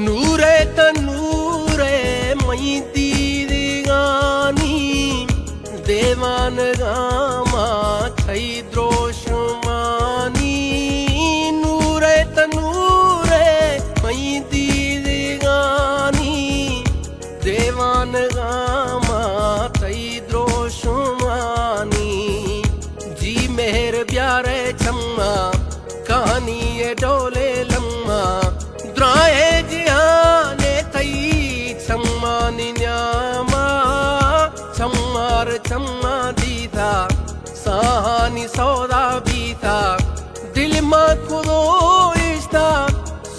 नूरे तनूरे मई दीदगानी देवान गामा थई द्रोशमानी नूरे तनूरे मई दीदगानी देवान गामा थई द्रोशमानी जी मेहर प्यारे छम्मा कहानी ये डोले लम्मा द्राए जिहाने थई छम्मा निन्यामा छम्मार छम्मा दीथा सहानी सौदा बीता दिल मा खुदो इश्ता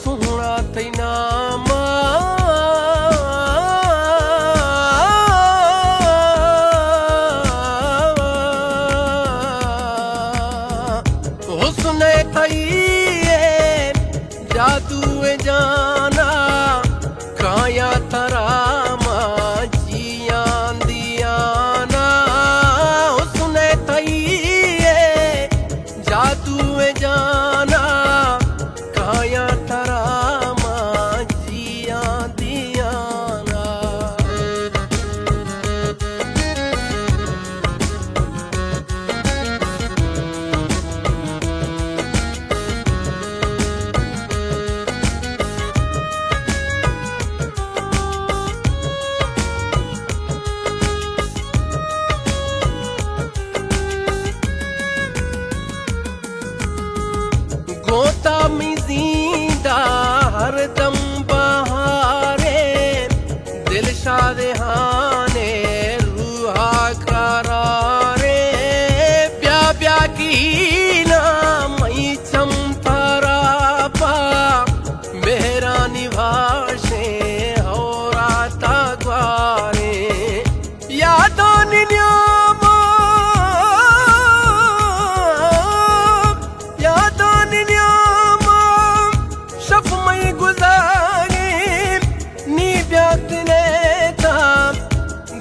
सुना थई नामा हुस्ने थई जादू जाना काया तरामा जियां दियाना उसने थई जादू जाना काया तरामा जियां दियाना गोता में जिंदा हरदम बहारे दिल शादहाने रूहा करारे प्या प्या की ना मई चमतारा पा मेरा निभाषे हो राता ग्वारे यादों निन्यामा यादों निन्यामा शफ मई गुजारे नी ब्यात लेता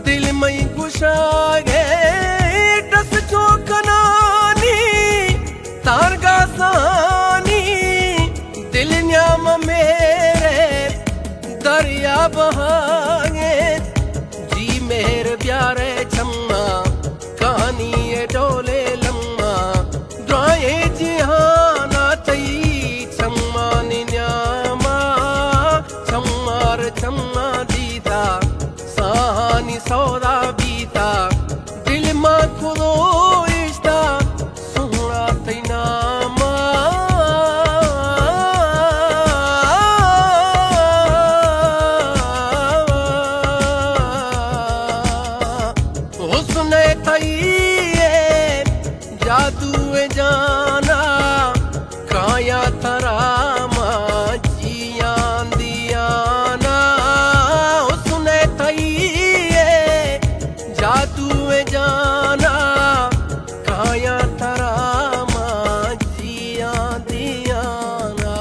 दिल मई गुशागे डस चौकनानी तारगा सानी दिल न्याम मेरे दरिया बहागे जी मेहर प्यारे छम्मा कहानी ये डोले लम्मा द्राए जिहाना थई छम्मा निन्यामा छम्मार छम्मा दीता सहानी सौदा बीता दिल मा खुदो इश्ता सुना थई नामा हुस्ने थई जादू जाना काया तरामा जियां दियाना उसने थई जादू जाना काया तरामा जियां दियाना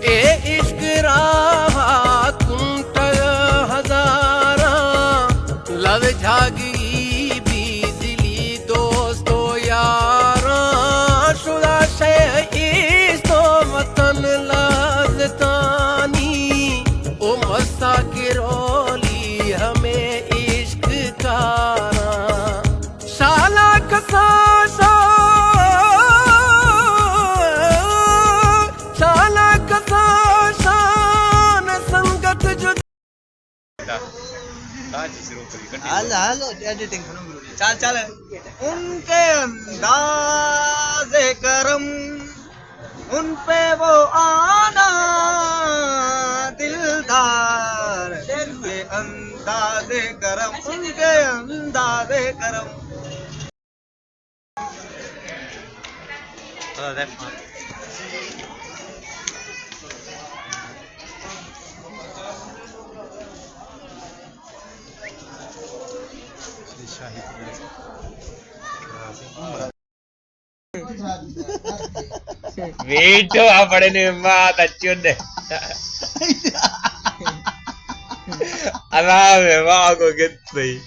ए इश्क राहा कुंटल हजारा लव झागी बिजली दोस्तों यारा शुदा शे इस्तो वतन लाजतानी ओ मस्ता की रोली हमें इश्क कारा शाला कसा शाला कसा शान संगत जो हेलो हेलो एडिटिंग चल चल उनके अंदाज़े करम उन पे वो आना दिलदार उनके अंदाज़े करम उनके अंदाज़े करम Shahid Video apa ini mah tacun deh. Alah memang aku gitu.